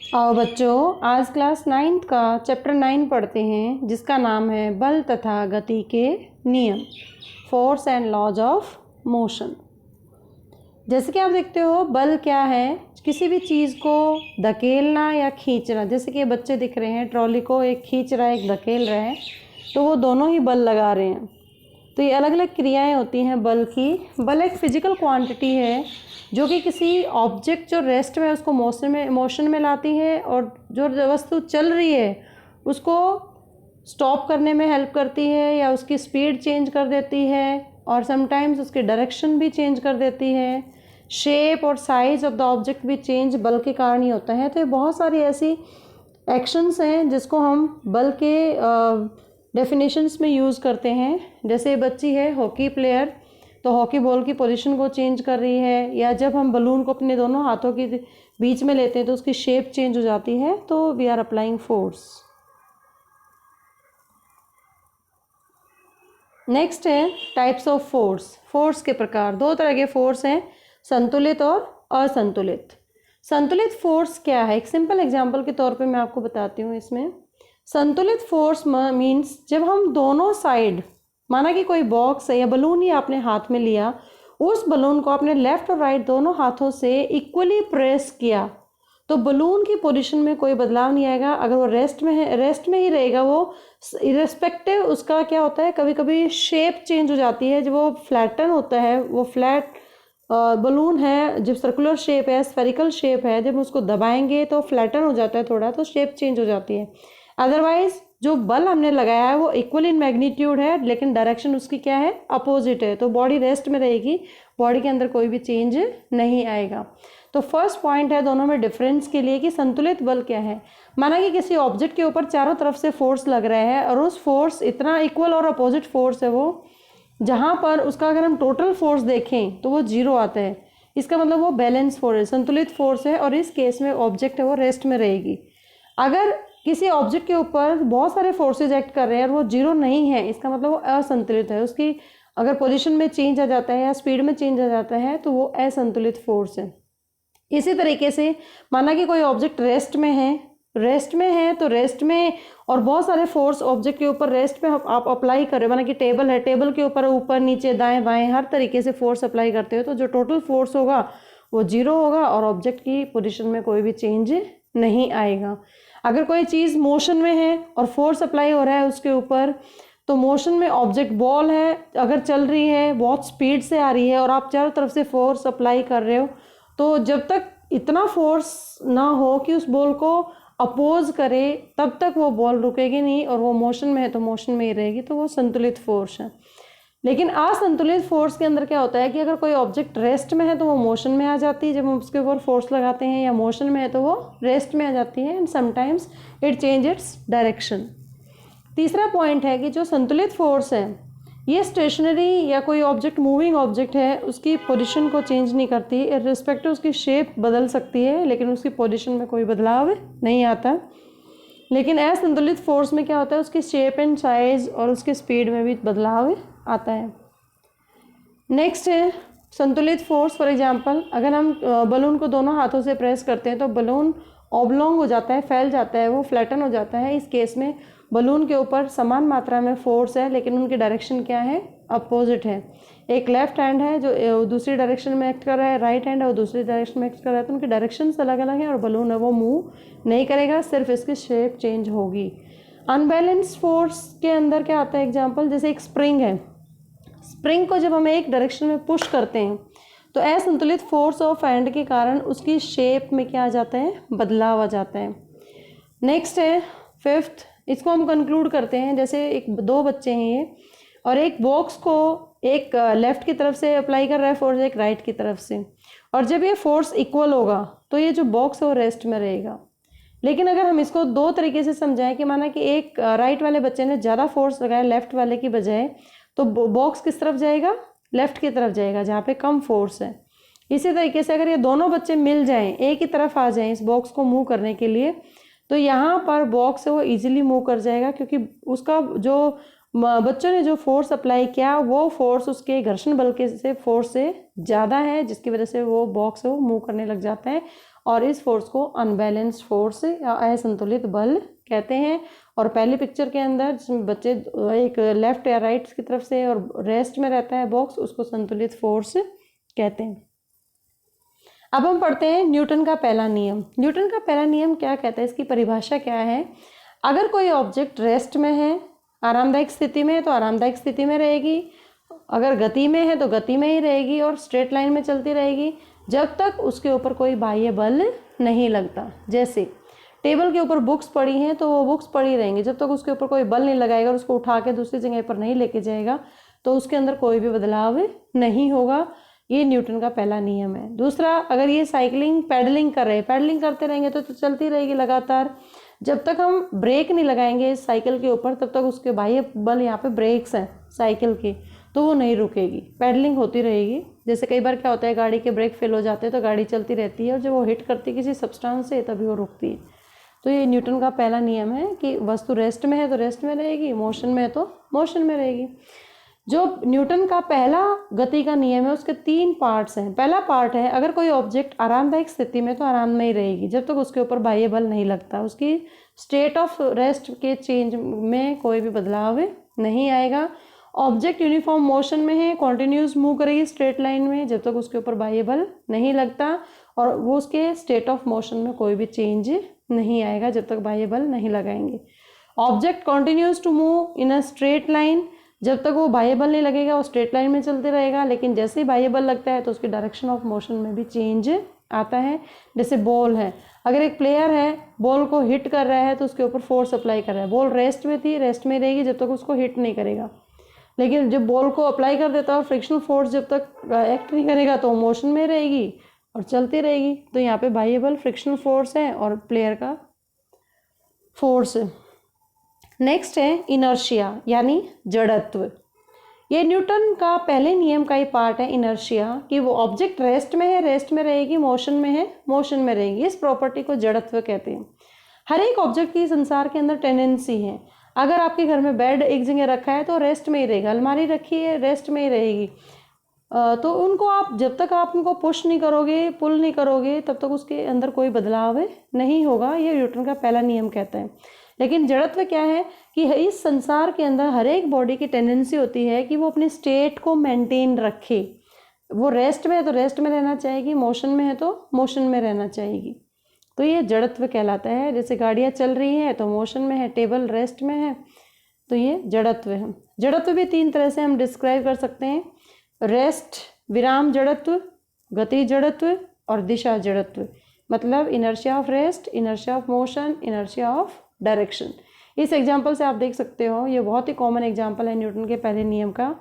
आओ बच्चों, आज क्लास 9th का चैप्टर 9 पढ़ते हैं, जिसका नाम है बल तथा गति के नियम, force and laws of motion. जैसे कि आप देखते हो, बल क्या है? किसी भी चीज़ को धकेलना या खींचना। जैसे कि बच्चे दिख रहे हैं, ट्रॉली को एक खींच रहा है, एक धकेल रहा है, तो वो दोनों ही बल लगा रहे हैं। तो ये अलग अलग क्रियाएं होती हैं बल की। बल एक फिजिकल क्वांटिटी है जो कि किसी ऑब्जेक्ट जो रेस्ट में उसको मोशन में लाती है, और जो वस्तु चल रही है उसको स्टॉप करने में हेल्प करती है, या उसकी स्पीड चेंज कर देती है, और समटाइम्स उसकी डायरेक्शन भी चेंज कर देती है। शेप और साइज ऑफ द ऑब्जेक्ट भी चेंज बल के कारण ही होता है। तो ये बहुत सारी ऐसी एक्शंस हैं जिसको हम बल के डेफिनेशंस में यूज़ करते हैं। जैसे बच्ची है हॉकी प्लेयर, तो हॉकी बॉल की पोजीशन को चेंज कर रही है, या जब हम बलून को अपने दोनों हाथों के बीच में लेते हैं तो उसकी शेप चेंज हो जाती है। तो we are applying force. Next है टाइप्स ऑफ फोर्स। फोर्स के प्रकार, दो तरह के फोर्स हैं, संतुलित और असंतुलित। संतुलित फोर्स क्या है? एक सिंपल एग्जांपल के तौर पे मैं आपको बताती हूँ। इसमें संतुलित फोर्स मीन्स जब हम दोनों साइड, माना कि कोई बॉक्स है या बलून ही आपने हाथ में लिया, उस बलून को आपने लेफ्ट और राइट दोनों हाथों से इक्वली प्रेस किया, तो बलून की पोजीशन में कोई बदलाव नहीं आएगा। अगर वो रेस्ट में है, रेस्ट में ही रहेगा वो, इरेस्पेक्टिव उसका क्या होता है, कभी कभी शेप चेंज हो जाती है। जब वो फ्लैटन होता है, वो फ्लैट बलून है, जब सर्कुलर शेप है, स्फेरिकल शेप है, जब उसको दबाएंगे तो फ्लैटन हो जाता है थोड़ा, तो शेप चेंज हो जाती है। अदरवाइज जो बल हमने लगाया है वो इक्वल इन मैग्नीट्यूड है, लेकिन डायरेक्शन उसकी क्या है, अपोजिट है, तो बॉडी रेस्ट में रहेगी, बॉडी के अंदर कोई भी चेंज नहीं आएगा। तो फर्स्ट पॉइंट है दोनों में डिफरेंस के लिए कि संतुलित बल क्या है। माना कि किसी ऑब्जेक्ट के ऊपर चारों तरफ से फोर्स लग रहा है, और उस फोर्स इतना इक्वल और अपोजिट फोर्स है वो, जहाँ पर उसका अगर हम टोटल फोर्स देखें तो वो 0 आता है। इसका मतलब वो बैलेंस फोर्स है, संतुलित फोर्स है, और इस केस में ऑब्जेक्ट है वो रेस्ट में रहेगी। अगर किसी ऑब्जेक्ट के ऊपर बहुत सारे फोर्सेज एक्ट कर रहे हैं और वो 0 नहीं है, इसका मतलब वो असंतुलित है। उसकी अगर पोजीशन में चेंज आ जाता है या स्पीड में चेंज आ जाता है तो वो असंतुलित फोर्स है। इसी तरीके से माना कि कोई ऑब्जेक्ट रेस्ट में है तो रेस्ट में और बहुत सारे फोर्स ऑब्जेक्ट के ऊपर रेस्ट में आप अप्लाई कर रहे हो। माना कि टेबल है, टेबल के ऊपर नीचे दाएं बाएं हर तरीके से फोर्स अप्लाई करते हो, तो जो टोटल फोर्स होगा वो 0 होगा, और ऑब्जेक्ट की पोजीशन में कोई भी चेंज नहीं आएगा। अगर कोई चीज़ मोशन में है और फोर्स अप्लाई हो रहा है उसके ऊपर, तो मोशन में ऑब्जेक्ट बॉल है, अगर चल रही है, बहुत स्पीड से आ रही है, और आप चारों तरफ से फोर्स अप्लाई कर रहे हो, तो जब तक इतना फोर्स ना हो कि उस बॉल को अपोज करे, तब तक वो बॉल रुकेगी नहीं, और वो मोशन में है तो मोशन में ही रहेगी, तो वो संतुलित फोर्स है। लेकिन असंतुलित फोर्स के अंदर क्या होता है कि अगर कोई ऑब्जेक्ट रेस्ट में है तो वो मोशन में आ जाती है जब हम उसके ऊपर फोर्स लगाते हैं, या मोशन में है तो वो रेस्ट में आ जाती है, and sometimes it change its direction. तीसरा पॉइंट है कि जो संतुलित फोर्स है ये स्टेशनरी या कोई ऑब्जेक्ट, मूविंग ऑब्जेक्ट है, उसकी पोजीशन को चेंज नहीं करती, इर्रिस्पेक्टिव उसकी शेप बदल सकती है लेकिन उसकी पोजीशन में कोई बदलाव नहीं आता। लेकिन असंतुलित फोर्स में क्या होता है, उसकी शेप एंड साइज और उसके स्पीड में भी बदलाव आता है। नेक्स्ट है संतुलित फोर्स। फॉर एग्जांपल, अगर हम बलून को दोनों हाथों से प्रेस करते हैं तो बलून ऑब्लोंग हो जाता है, फैल जाता है, वो फ्लैटन हो जाता है। इस केस में बलून के ऊपर समान मात्रा में फोर्स है, लेकिन उनकी डायरेक्शन क्या है, अपोजिट है। एक लेफ्ट हैंड है जो दूसरी डायरेक्शन में एक्ट कर रहा है, राइट हैंड है वो दूसरी डायरेक्शन में एक्ट कर रहा है, तो उनकी डायरेक्शंस अलग अलग हैं, और बलून है वो मूव नहीं करेगा, सिर्फ इसकी शेप चेंज होगी। अनबैलेंस्ड फोर्स के अंदर क्या आता है एग्जाम्पल, जैसे एक स्प्रिंग है, स्प्रिंग को जब हम एक डायरेक्शन में पुश करते हैं तो असंतुलित फोर्स ऑफ हैंड के कारण उसकी शेप में क्या आ जाता है, बदलाव आ जाता है। नेक्स्ट है फिफ्थ, इसको हम कंक्लूड करते हैं। जैसे दो बच्चे हैं ये, और एक बॉक्स को एक लेफ्ट की तरफ से अप्लाई कर रहा है फोर्स, एक राइट की तरफ से, और जब ये फोर्स इक्वल होगा तो ये जो बॉक्स है वो रेस्ट में रहेगा। लेकिन अगर हम इसको दो तरीके से समझाएं कि माना कि एक राइट वाले बच्चे ने ज़्यादा फोर्स लगाया लेफ्ट वाले की बजाय, तो बॉक्स किस तरफ जाएगा, लेफ्ट की तरफ जाएगा जहाँ पे कम फोर्स है। इसी तरीके से अगर ये दोनों बच्चे मिल जाएं, एक ही तरफ आ जाएं इस बॉक्स को मूव करने के लिए, तो यहाँ पर बॉक्स है वो इजीली मूव कर जाएगा, क्योंकि उसका जो बच्चों ने जो फोर्स अप्लाई किया वो फोर्स उसके घर्षण बल के से फोर्स से ज़्यादा है, जिसकी वजह से वो बॉक्स है वो मूव करने लग जाता है, और इस फोर्स को अनबैलेंस्ड फोर्स या असंतुलित बल कहते हैं। और पहली पिक्चर के अंदर जिसमें बच्चे एक लेफ्ट या राइट की तरफ से और रेस्ट में रहता है बॉक्स, उसको संतुलित फोर्स कहते हैं। अब हम पढ़ते हैं न्यूटन का पहला नियम। न्यूटन का पहला नियम क्या कहता है, इसकी परिभाषा क्या है। अगर कोई ऑब्जेक्ट रेस्ट में है, आरामदायक स्थिति में है तो आरामदायक स्थिति में रहेगी, अगर गति में है तो गति में ही रहेगी और स्ट्रेट लाइन में चलती रहेगी जब तक उसके ऊपर कोई बाह्य बल नहीं लगता। जैसे टेबल के ऊपर बुक्स पड़ी हैं तो वो बुक्स पड़ी रहेंगी जब तक उसके ऊपर कोई बल नहीं लगाएगा और उसको उठा के दूसरी जगह पर नहीं लेके जाएगा तो उसके अंदर कोई भी बदलाव नहीं होगा। ये न्यूटन का पहला नियम है। दूसरा, अगर ये साइकिलिंग पैडलिंग कर रहे हैं, पैडलिंग करते रहेंगे तो चलती रहेगी लगातार, जब तक हम ब्रेक नहीं लगाएंगे इस साइकिल के ऊपर तब तक उसके बाह्य बल, यहाँ पे ब्रेक्स हैं साइकिल के, तो वो नहीं रुकेगी, पैडलिंग होती रहेगी। जैसे कई बार क्या होता है, गाड़ी के ब्रेक फेल हो जाते हैं तो गाड़ी चलती रहती है और जब वो हिट करती है किसी सब्सटेंस से तभी वो रुकती है। तो ये न्यूटन का पहला नियम है कि वस्तु रेस्ट में है तो रेस्ट में रहेगी, मोशन में है तो मोशन में रहेगी। जो न्यूटन का पहला गति का नियम है उसके 3 पार्ट्स हैं। पहला पार्ट है, अगर कोई ऑब्जेक्ट आरामदायक स्थिति में तो आराम में ही रहेगी जब तक उसके ऊपर बाह्य बल नहीं लगता, उसकी स्टेट ऑफ रेस्ट के चेंज में कोई भी बदलाव नहीं आएगा। ऑब्जेक्ट यूनिफॉर्म मोशन में है, कॉन्टिन्यूस मूव करेगी स्ट्रेट लाइन में जब तक उसके ऊपर बाह्य बल नहीं लगता, और वो उसके स्टेट ऑफ मोशन में कोई भी चेंज नहीं आएगा जब तक बाह्य बल नहीं लगाएंगे। Object continues to move in a straight line, जब तक वो बाह्य बल नहीं लगेगा वो स्ट्रेट लाइन में चलते रहेगा, लेकिन जैसे ही बाह्य बल लगता है तो उसकी डायरेक्शन ऑफ मोशन में भी चेंज आता है। जैसे बॉल है, अगर एक प्लेयर है बॉल को हिट कर रहा है तो उसके ऊपर फोर्स अप्लाई कर रहा है, बॉल रेस्ट में थी, रेस्ट में रहेगी जब तक उसको हिट नहीं करेगा, लेकिन जब बॉल को अप्लाई कर देता है और फ्रिक्शनल फोर्स जब तक एक्ट नहीं करेगा तो मोशन में रहेगी और चलती रहेगी। तो यहाँ पे बाह्य बल फ्रिक्शनल फोर्स है और प्लेयर का फोर्स है। नेक्स्ट है इनर्शिया यानी जड़त्व। ये न्यूटन का पहले नियम का ही पार्ट है इनर्शिया, कि वो ऑब्जेक्ट रेस्ट में है रेस्ट में रहेगी, मोशन में है मोशन में रहेगी। इस प्रॉपर्टी को जड़त्व कहते हैं। हर एक ऑब्जेक्ट की संसार के अंदर टेंडेंसी है। अगर आपके घर में बेड एक जगह रखा है तो रेस्ट में ही रहेगा, अलमारी रखी है रेस्ट में ही रहेगी, तो उनको आप जब तक आप उनको पुश नहीं करोगे, पुल नहीं करोगे, तब तक उसके अंदर कोई बदलाव नहीं होगा। ये न्यूटन का पहला नियम कहता है। लेकिन जड़त्व क्या है कि इस संसार के अंदर हर एक बॉडी की टेंडेंसी होती है कि वो अपनी स्टेट को मेंटेन रखे। वो रेस्ट में है तो रेस्ट में रहना चाहेगी, मोशन में है तो मोशन में रहना चाहेगी, तो ये जड़त्व कहलाता है। जैसे गाड़ियाँ चल रही हैं तो मोशन में है, टेबल रेस्ट में है, तो ये जड़त्व है। जड़त्व भी 3 तरह से हम डिस्क्राइब कर सकते हैं, रेस्ट विराम जड़त्व, गति जड़त्व और दिशा जड़त्व। मतलब inertia of rest, inertia of motion, inertia of direction. इस एग्जाम्पल से आप देख सकते हो, ये बहुत ही कॉमन एग्जाम्पल है न्यूटन के पहले नियम का।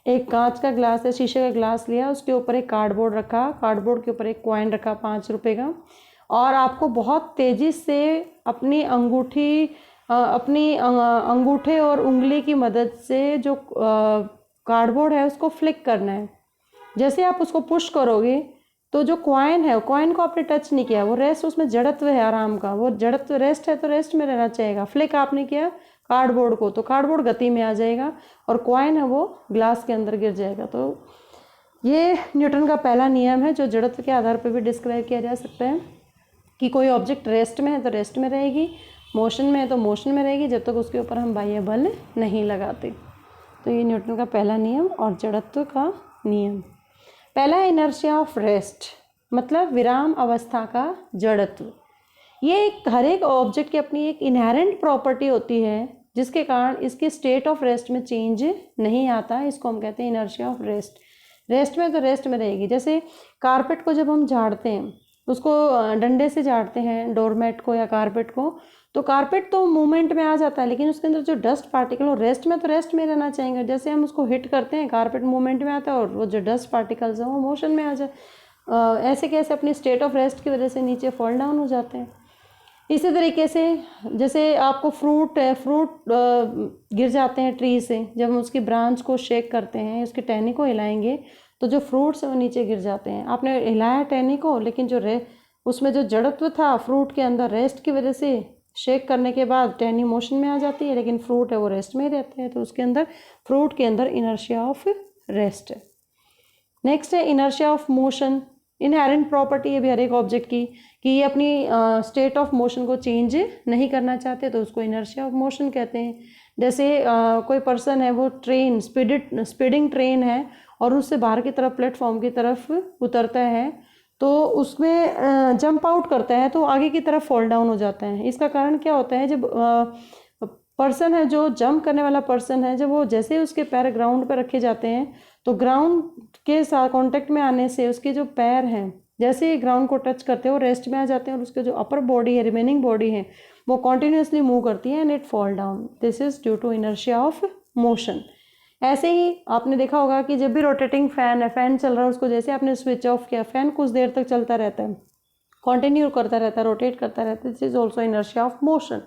एक कांच का ग्लास है, शीशे का ग्लास लिया, उसके ऊपर एक कार्डबोर्ड रखा, कार्डबोर्ड के ऊपर एक कॉइन रखा 5 रुपये का, और आपको बहुत तेज़ी से अपनी अंगूठे और उंगली की मदद से जो कार्डबोर्ड है उसको फ्लिक करना है। जैसे आप उसको पुश करोगे तो जो कॉइन है, कॉइन को आपने टच नहीं किया, वो रेस्ट, उसमें जड़त्व है आराम का, वो जड़त्व रेस्ट है तो रेस्ट में रहना चाहिएगा। फ्लिक आपने किया कार्डबोर्ड को तो कार्डबोर्ड गति में आ जाएगा और कॉइन है वो ग्लास के अंदर गिर जाएगा। तो ये न्यूटन का पहला नियम है जो जड़त्व के आधार पर भी डिस्क्राइब किया जा सकता है कि कोई ऑब्जेक्ट रेस्ट में है तो रेस्ट में रहेगी, मोशन में है तो मोशन में रहेगी जब तक उसके ऊपर हम बाह्य बल नहीं लगाते। तो ये न्यूटन का पहला नियम और जड़त्व का नियम। पहला है इनर्शिया ऑफ रेस्ट, मतलब विराम अवस्था का जड़त्व। ये हर एक ऑब्जेक्ट की अपनी एक इनहेरेंट प्रॉपर्टी होती है जिसके कारण इसके स्टेट ऑफ रेस्ट में चेंज नहीं आता। इसको हम कहते हैं इनर्शिया ऑफ रेस्ट। रेस्ट में तो रेस्ट में रहेगी। जैसे कारपेट को जब हम झाड़ते हैं, उसको डंडे से झाड़ते हैं, डोरमेट को या कारपेट को, तो कारपेट तो मूवमेंट में आ जाता है, लेकिन उसके अंदर जो डस्ट पार्टिकल हो रेस्ट में तो रेस्ट में रहना चाहेंगे। जैसे हम उसको हिट करते हैं, कारपेट मूवमेंट में आता है और वो जो डस्ट पार्टिकल्स हैं वो मोशन में आ जाए। ऐसे कैसे अपनी स्टेट ऑफ रेस्ट की वजह से नीचे फॉल डाउन हो जाते हैं। इसी तरीके से जैसे आपको फ्रूट गिर जाते हैं ट्री से, जब हम उसकी ब्रांच को शेक करते हैं, उसकी टहनी को हिलाएंगे तो जो फ्रूट्स हैं वो नीचे गिर जाते हैं। आपने हिलाया टहनी को, लेकिन जो उसमें जो जड़त्व था फ्रूट के अंदर, रेस्ट की वजह से शेक करने के बाद टहनी मोशन में आ जाती है, लेकिन फ्रूट है वो रेस्ट में ही रहते हैं। तो उसके अंदर फ्रूट के अंदर इनर्शिया ऑफ रेस्ट है। नेक्स्ट है inertia of motion. Inherent property है भी हर एक ऑब्जेक्ट की कि ये अपनी स्टेट ऑफ मोशन को चेंज नहीं करना चाहते, तो उसको इनर्शिया ऑफ मोशन कहते हैं। जैसे कोई पर्सन है, वो ट्रेन स्पीडिंग ट्रेन है और उससे बाहर की तरफ प्लेटफॉर्म की तरफ उतरता है, तो उसमें जंप आउट करता है तो आगे की तरफ फॉल डाउन हो जाता है। इसका कारण क्या होता है, जब पर्सन है, जो जंप करने वाला पर्सन है, जब वो जैसे ही उसके पैर ग्राउंड पर रखे जाते हैं तो ग्राउंड के साथ कांटेक्ट में आने से उसके जो पैर हैं जैसे ही ग्राउंड को टच करते हैं वो रेस्ट में आ जाते हैं और उसके जो अपर बॉडी है, रिमेनिंग बॉडी है, वो कॉन्टिन्यूसली मूव करती है and it fall down. This is due to inertia of motion. ऐसे ही आपने देखा होगा कि जब भी रोटेटिंग फैन है, फैन चल रहा है, उसको जैसे आपने स्विच ऑफ किया, फैन कुछ देर तक चलता रहता है, कंटिन्यू करता रहता है, रोटेट करता रहता है। This is also inertia of motion.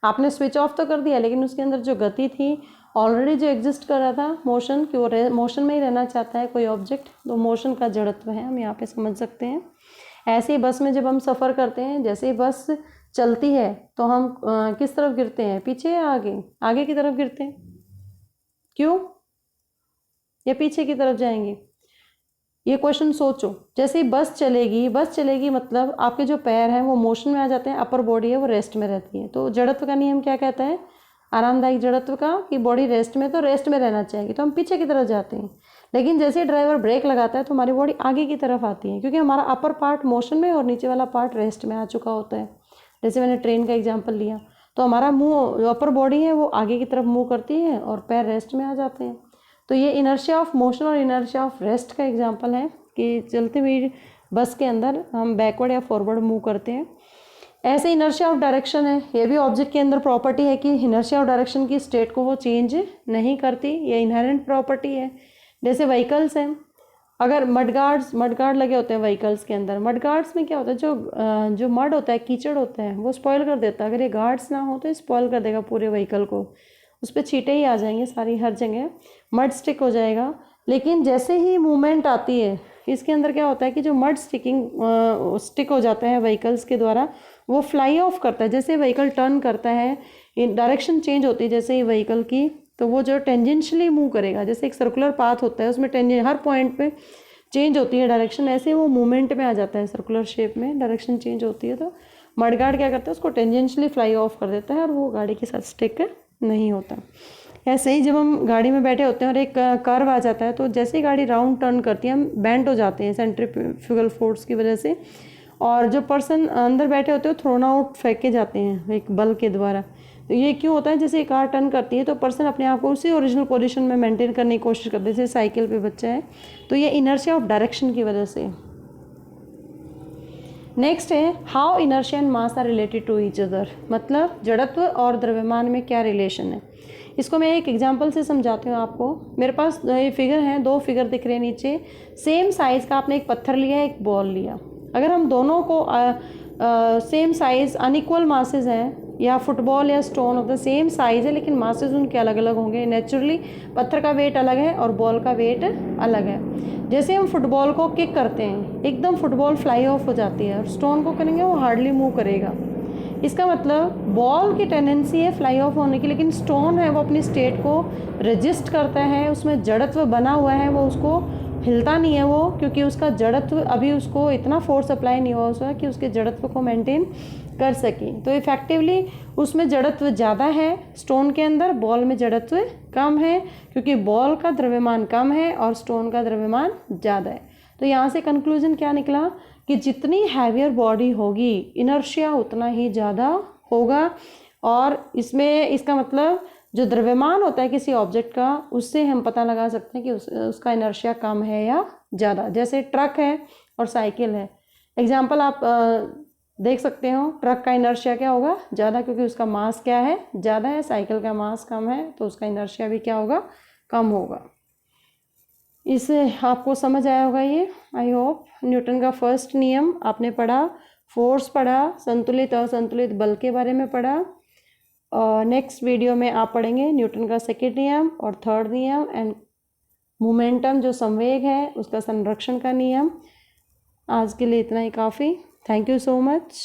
आपने स्विच ऑफ तो कर दिया, लेकिन उसके अंदर जो गति थी ऑलरेडी जो एग्जिस्ट कर रहा था मोशन, कि वो मोशन में ही रहना चाहता है कोई ऑब्जेक्ट, तो मोशन का जड़त्व है, हम यहाँ पे समझ सकते हैं। ऐसे ही बस में जब हम सफ़र करते हैं, जैसे ही बस चलती है तो हम किस तरफ गिरते हैं, पीछे या आगे? आगे की तरफ गिरते हैं। क्यों? या पीछे की तरफ जाएंगे? ये क्वेश्चन सोचो। जैसे ही बस चलेगी मतलब आपके जो पैर हैं वो मोशन में आ जाते हैं, अपर बॉडी है वो रेस्ट में रहती है। तो जड़त्व का नियम क्या कहता है? आरामदायक जड़त्व का, कि बॉडी रेस्ट में, तो रेस्ट में रहना चाहिए, तो हम पीछे की तरफ जाते हैं। लेकिन जैसे ही ड्राइवर ब्रेक लगाता है तो हमारी बॉडी आगे की तरफ आती है, क्योंकि हमारा अपर पार्ट मोशन में और नीचे वाला पार्ट रेस्ट में आ चुका होता है। जैसे मैंने ट्रेन का एग्जाम्पल लिया, तो हमारा मुँह, जो अपर बॉडी है वो आगे की तरफ मूव करती है और पैर रेस्ट में आ जाते हैं। तो ये इनर्शिया ऑफ मोशन और इनर्शिया ऑफ रेस्ट का एग्जाम्पल है कि चलती हुई बस के अंदर हम बैकवर्ड या फॉरवर्ड मूव करते हैं। ऐसे इनर्शिया ऑफ डायरेक्शन है, ये भी ऑब्जेक्ट के अंदर प्रॉपर्टी है कि इनर्शिया ऑफ डायरेक्शन की स्टेट को वो चेंज नहीं करती, ये इनहेरेंट प्रॉपर्टी है। जैसे व्हीकल्स हैं, अगर मड गार्ड लगे होते हैं व्हीकल्स के अंदर, मड गार्ड्स में क्या होता है, जो मड होता है, कीचड़ होता है, वो स्पॉइल कर देता है। अगर ये गार्ड्स ना हो तो स्पॉइल कर देगा पूरे व्हीकल को, उस पर छींटे ही आ जाएंगे सारी, हर जगह मड स्टिक हो जाएगा। लेकिन जैसे ही मूवमेंट आती है, इसके अंदर क्या होता है कि जो मड स्टिक हो जाता है व्हीकल्स के द्वारा, वो फ्लाई ऑफ करता है। जैसे व्हीकल टर्न करता है, डायरेक्शन चेंज होती है जैसे ही व्हीकल की, तो वो जो टेंजेंशियली मूव करेगा, जैसे एक सर्कुलर पाथ होता है उसमें हर पॉइंट पे चेंज होती है डायरेक्शन, ऐसे वो मूवमेंट में आ जाता है, सर्कुलर शेप में डायरेक्शन चेंज होती है। तो मडगार्ड क्या करता है, उसको टेंजेंशियली फ्लाई ऑफ कर देता है और वो गाड़ी के साथ स्टिक नहीं होता। ऐसे ही जब हम गाड़ी में बैठे होते हैं और एक कर्व आ जाता है, तो जैसे ही गाड़ी राउंड टर्न करती है हम बेंड हो जाते हैं सेंट्रीफ्यूगल फोर्स की वजह से, और जो पर्सन अंदर बैठे होते हैं वो थ्रोन आउट फेंके जाते हैं एक बल के द्वारा। तो ये क्यों होता है? जैसे कार टर्न करती है तो पर्सन अपने आप को उसी ओरिजिनल पोजीशन में मेंटेन करने की कोशिश करते हैं, जैसे साइकिल पे बच्चा है, तो ये इनर्शिया ऑफ डायरेक्शन की वजह से। नेक्स्ट है how inertia and mass are related to each other, मतलब जड़त्व और द्रव्यमान में क्या रिलेशन है। इसको मैं एक एग्जांपल से समझाती हूँ आपको। मेरे पास ये फिगर हैं, दो फिगर दिख रहे हैं नीचे, सेम साइज़ का। आपने एक पत्थर लिया, एक बॉल लिया। अगर हम दोनों को सेम साइज़ अनइक्वल मासेस हैं, या फुटबॉल या stone of the same size है लेकिन मासेस उनके अलग अलग होंगे, नेचुरली पत्थर का वेट अलग है और बॉल का वेट अलग है। जैसे हम फुटबॉल को किक करते हैं, एकदम फुटबॉल फ्लाई ऑफ हो जाती है, और स्टोन को करेंगे वो हार्डली मूव करेगा। इसका मतलब बॉल की टेंडेंसी है फ्लाई ऑफ होने की, लेकिन स्टोन है वो अपनी स्टेट को रजिस्ट करता है, उसमें जड़त्व बना हुआ है, वो उसको हिलता नहीं है वो, क्योंकि उसका जड़त्व अभी उसको इतना फोर्स अप्लाई नहीं हुआ उसका कि उसके जड़त्व को मेंटेन कर सके। तो इफेक्टिवली उसमें जड़त्व ज़्यादा है स्टोन के अंदर, बॉल में जड़त्व कम है, क्योंकि बॉल का द्रव्यमान कम है और स्टोन का द्रव्यमान ज़्यादा है। तो यहाँ से कंक्लूजन क्या निकला कि जितनी हैवियर बॉडी होगी इनर्शिया उतना ही ज़्यादा होगा, और इसमें इसका मतलब जो द्रव्यमान होता है किसी ऑब्जेक्ट का, उससे हम पता लगा सकते हैं कि उसका इनर्शिया कम है या ज़्यादा। जैसे ट्रक है और साइकिल है, एग्जाम्पल आप देख सकते हो, ट्रक का इनर्शिया क्या होगा? ज़्यादा, क्योंकि उसका मास क्या है? ज़्यादा है। साइकिल का मास कम है तो उसका इनर्शिया भी क्या होगा? कम होगा। इससे आपको समझ आया होगा ये, आई होप। न्यूटन का फर्स्ट नियम आपने पढ़ा, फोर्स पढ़ा, संतुलित और असंतुलित बल के बारे में पढ़ा। नेक्स्ट वीडियो में आप पढ़ेंगे न्यूटन का सेकेंड नियम और थर्ड नियम, एंड मोमेंटम जो संवेग है उसका संरक्षण का नियम। आज के लिए इतना ही काफ़ी। Thank you so much.